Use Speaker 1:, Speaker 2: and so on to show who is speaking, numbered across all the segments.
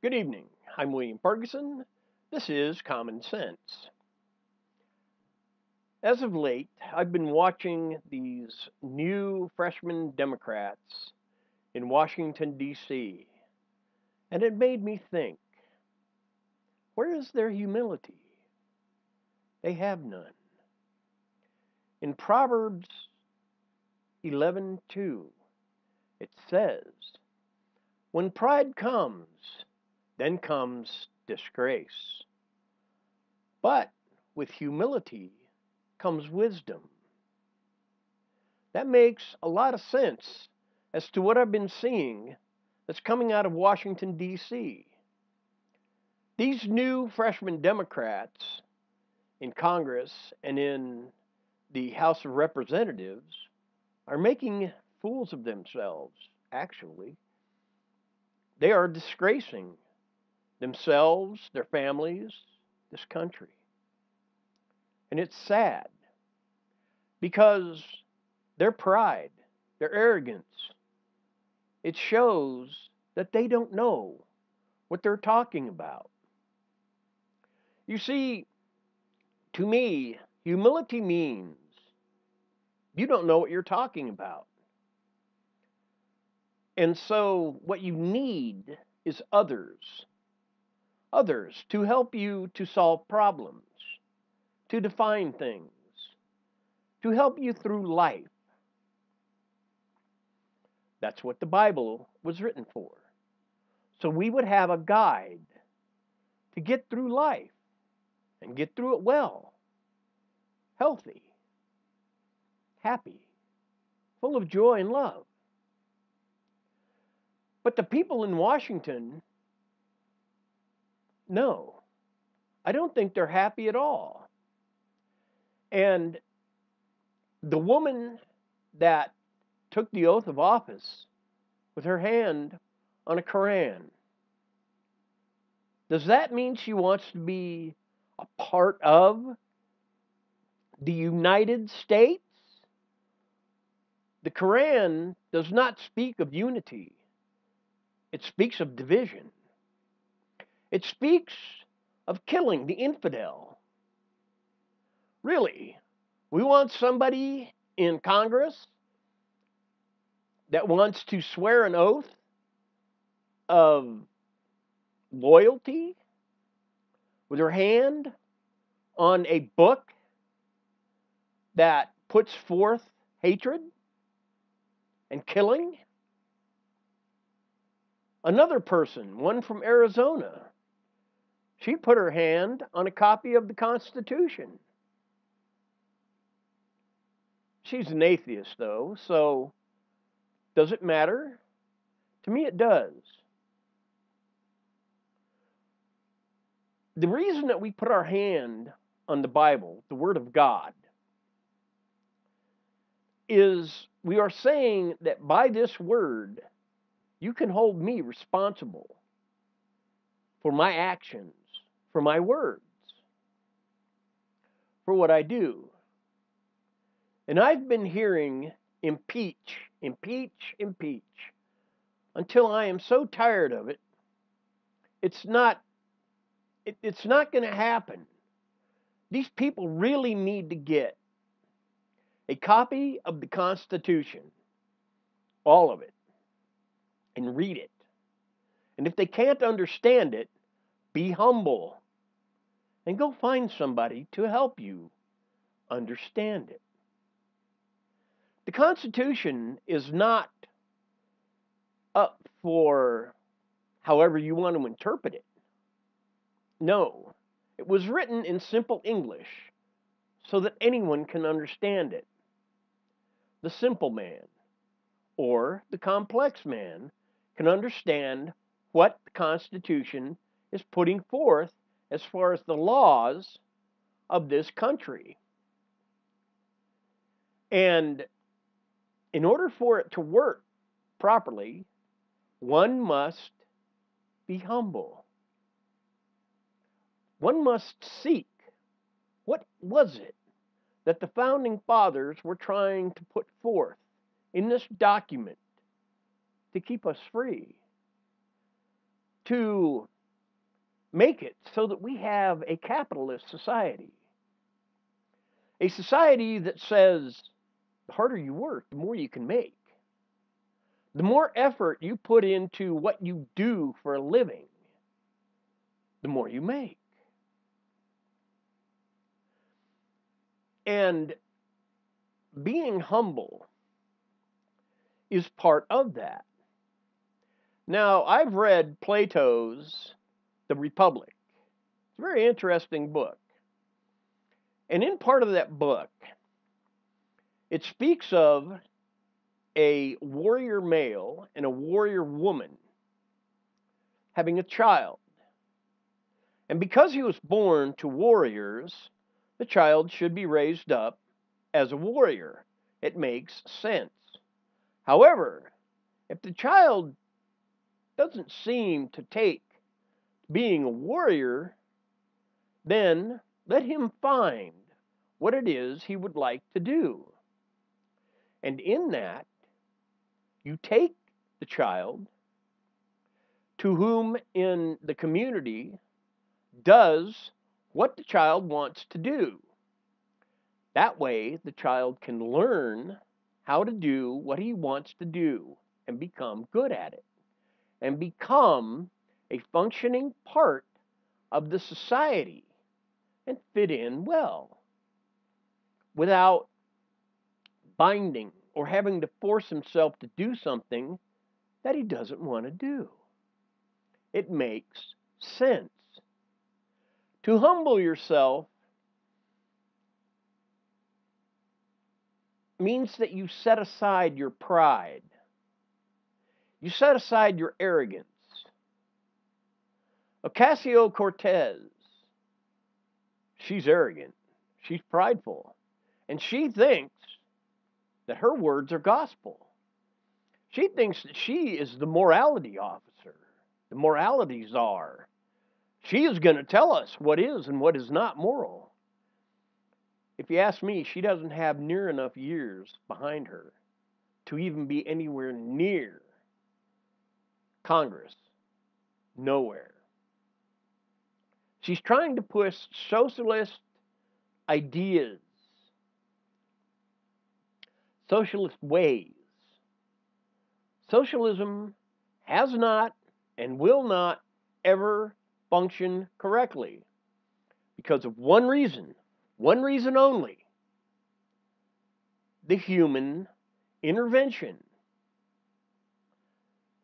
Speaker 1: Good evening. I'm William Ferguson. This is Common Sense. As of late, I've been watching these new freshman Democrats in Washington, D.C., and it made me think, where is their humility? They have none. In Proverbs 11:2, it says, "When pride comes, then comes disgrace. But with humility comes wisdom." That makes a lot of sense as to what I've been seeing that's coming out of Washington, D.C. These new freshman Democrats in Congress and in the House of Representatives are making fools of themselves, actually. They are disgracing themselves, their families, this country. And it's sad because their pride, their arrogance, it shows that they don't know what they're talking about. You see, to me, humility means you don't know what you're talking about. And so what you need is others to help you to solve problems, to define things, to help you through life. That's what the Bible was written for. So we would have a guide to get through life and get through it well, healthy, happy, full of joy and love. But the people in Washington, no, I don't think they're happy at all. And the woman that took the oath of office with her hand on a Koran, does that mean she wants to be a part of the United States? The Koran does not speak of unity. It speaks of division. It speaks of killing the infidel. Really, we want somebody in Congress that wants to swear an oath of loyalty with her hand on a book that puts forth hatred and killing? Another person, one from Arizona, she put her hand on a copy of the Constitution. She's an atheist, though, so does it matter? To me, it does. The reason that we put our hand on the Bible, the Word of God, is we are saying that by this Word, you can hold me responsible for my actions, for my words, for what I do. And I've been hearing impeach, impeach, impeach, until I am so tired of it. It's not going to happen. These people really need to get a copy of the Constitution, all of it, and read it. And if they can't understand it, be humble and go find somebody to help you understand it. The Constitution is not up for however you want to interpret it. No, it was written in simple English so that anyone can understand it. The simple man or the complex man can understand what the Constitution is putting forth as far as the laws of this country. And in order for it to work properly, one must be humble. One must seek, what was it that the founding fathers were trying to put forth in this document to keep us free? To make it so that we have a capitalist society. A society that says the harder you work, the more you can make. The more effort you put into what you do for a living, the more you make. And being humble is part of that. Now, I've read Plato's The Republic. It's a very interesting book. And in part of that book, it speaks of a warrior male and a warrior woman having a child. And because he was born to warriors, the child should be raised up as a warrior. It makes sense. However, if the child doesn't seem to take being a warrior, then let him find what it is he would like to do. And in that, you take the child to whom in the community does what the child wants to do. That way, the child can learn how to do what he wants to do and become good at it and become a functioning part of the society and fit in well without binding or having to force himself to do something that he doesn't want to do. It makes sense. To humble yourself means that you set aside your pride. You set aside your arrogance. Ocasio-Cortez, she's arrogant. She's prideful. And she thinks that her words are gospel. She thinks that she is the morality officer, the morality czar. She is going to tell us what is and what is not moral. If you ask me, she doesn't have near enough years behind her to even be anywhere near Congress. Nowhere. She's trying to push socialist ideas, socialist ways. Socialism has not and will not ever function correctly because of one reason only: the human intervention.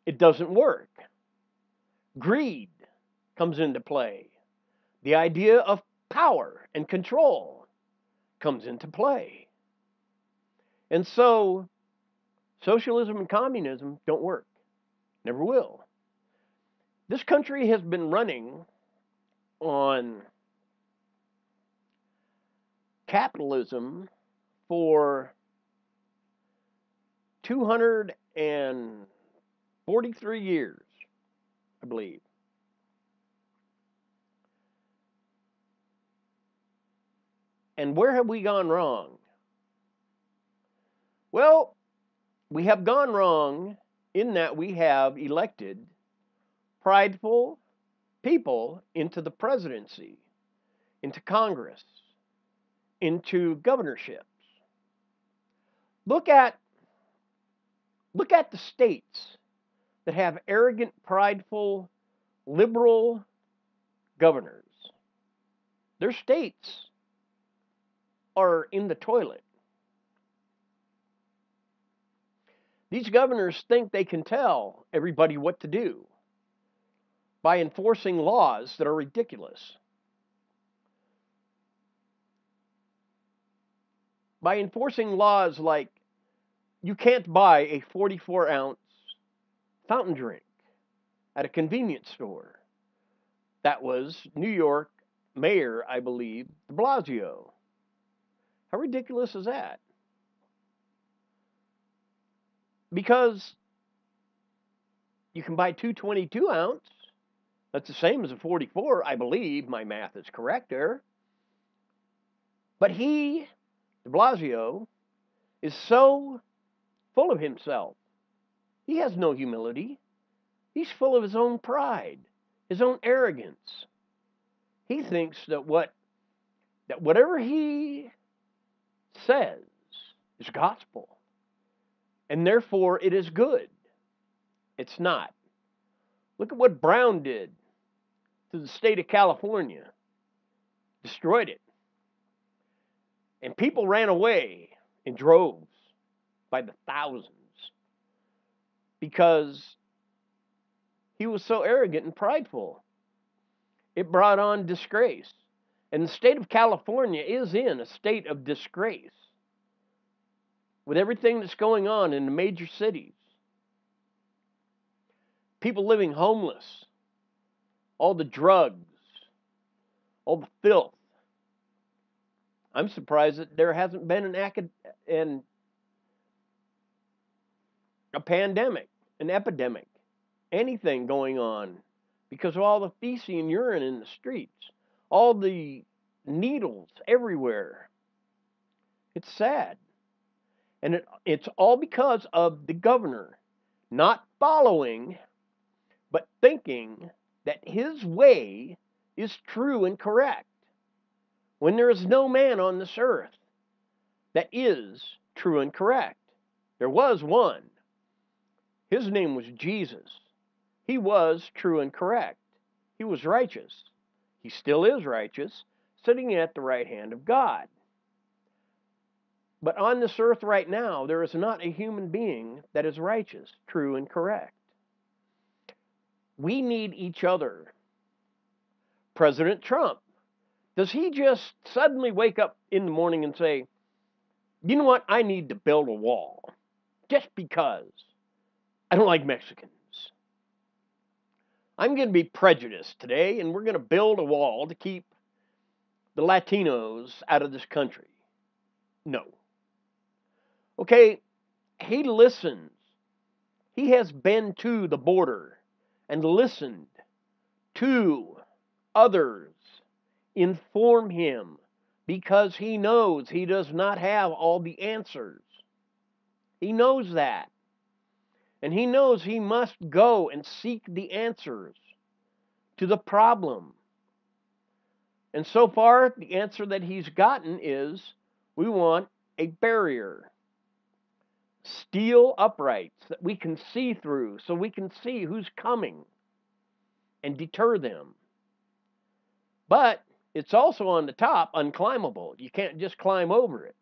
Speaker 1: It doesn't work. Greed comes into play. The idea of power and control comes into play. And so, socialism and communism don't work. Never will. This country has been running on capitalism for 243 years, I believe. And where have we gone wrong? Well, we have gone wrong in that we have elected prideful people into the presidency, into Congress, into governorships. Look at the states that have arrogant, prideful, liberal governors. Their states are in the toilet. These governors think they can tell everybody what to do by enforcing laws that are ridiculous. By enforcing laws like you can't buy a 44-ounce fountain drink at a convenience store. That was New York Mayor, I believe, de Blasio. How ridiculous is that? Because you can buy two 22-ounce. That's the same as a 44, I believe. My math is correct there. But he, de Blasio, is so full of himself. He has no humility. He's full of his own pride, his own arrogance. He thinks that whatever he says is gospel, and therefore it is good. It's not. Look at what Brown did to the state of California. Destroyed it. And people ran away in droves by the thousands because he was so arrogant and prideful. It brought on disgrace. And the state of California is in a state of disgrace with everything that's going on in the major cities. People living homeless, all the drugs, all the filth. I'm surprised that there hasn't been a pandemic, an epidemic, anything going on because of all the feces and urine in the streets, all the needles everywhere. It's sad. And it's all because of the governor not following, but thinking that his way is true and correct, when there is no man on this earth that is true and correct. There was one. His name was Jesus. He was true and correct. He was righteous. He still is righteous, sitting at the right hand of God. But on this earth right now, there is not a human being that is righteous, true, and correct. We need each other. President Trump, does he just suddenly wake up in the morning and say, you know what, I need to build a wall just because I don't like Mexicans? I'm going to be prejudiced today, and we're going to build a wall to keep the Latinos out of this country. No. Okay, he listens. He has been to the border and listened to others inform him because he knows he does not have all the answers. He knows that. And he knows he must go and seek the answers to the problem. And so far, the answer that he's gotten is we want a barrier. Steel uprights that we can see through so we can see who's coming and deter them. But it's also on the top unclimbable. You can't just climb over it.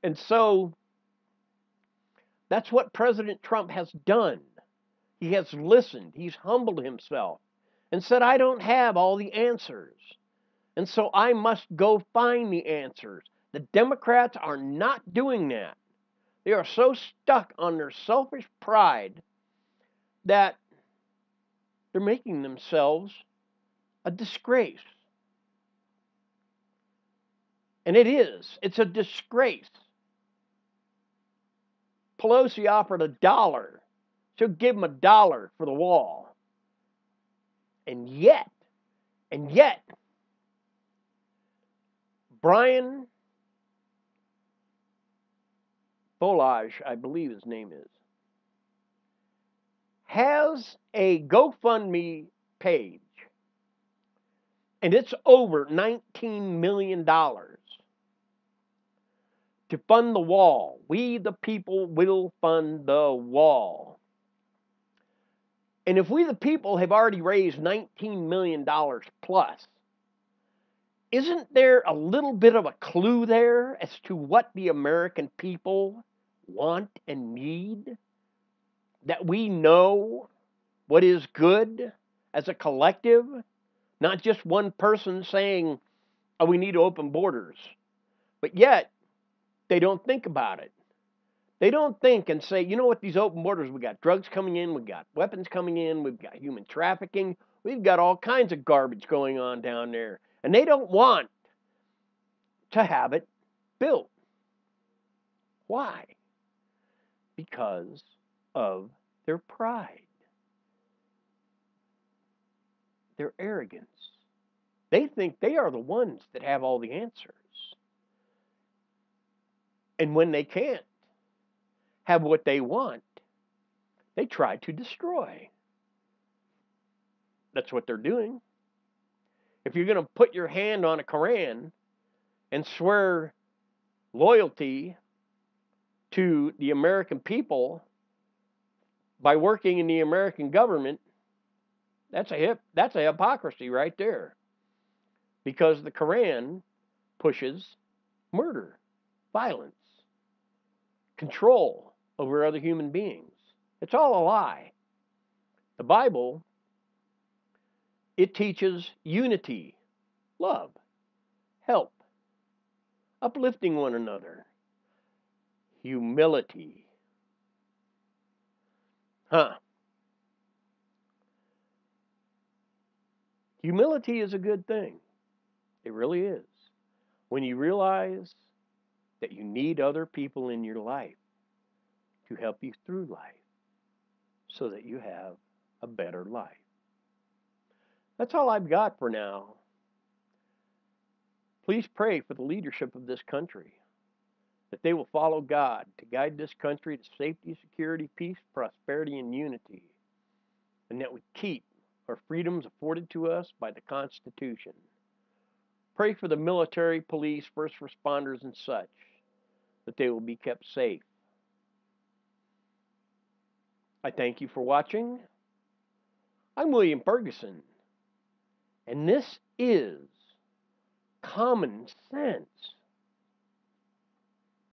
Speaker 1: And so that's what President Trump has done. He has listened. He's humbled himself and said, I don't have all the answers. And so I must go find the answers. The Democrats are not doing that. They are so stuck on their selfish pride that they're making themselves a disgrace. And it is. It's a disgrace. Pelosi offered $1. She'll give him $1 for the wall. And yet, Brian Bolage, I believe his name is, has a GoFundMe page, and it's over $19 million to fund the wall. We, the people, will fund the wall. And if we, the people, have already raised $19 million plus, isn't there a little bit of a clue there as to what the American people want and need? That we know what is good as a collective, not just one person saying, oh, we need to open borders. But yet, they don't think about it. They don't think and say, you know what, these open borders, we got drugs coming in, we've got weapons coming in, we've got human trafficking, we've got all kinds of garbage going on down there. And they don't want to have it built. Why? Because of their pride, their arrogance. They think they are the ones that have all the answers. And when they can't have what they want, they try to destroy. That's what they're doing. If you're going to put your hand on a Koran and swear loyalty to the American people by working in the American government, that's a hypocrisy right there. Because the Koran pushes murder, violence, control over other human beings. It's all a lie. The Bible, it teaches unity, love, help, uplifting one another, humility. Humility is a good thing. It really is. When you realize that you need other people in your life to help you through life so that you have a better life. That's all I've got for now. Please pray for the leadership of this country, that they will follow God to guide this country to safety, security, peace, prosperity, and unity, and that we keep our freedoms afforded to us by the Constitution. Pray for the military, police, first responders, and such, that they will be kept safe. I thank you for watching. I'm William Ferguson, and this is Common Sense.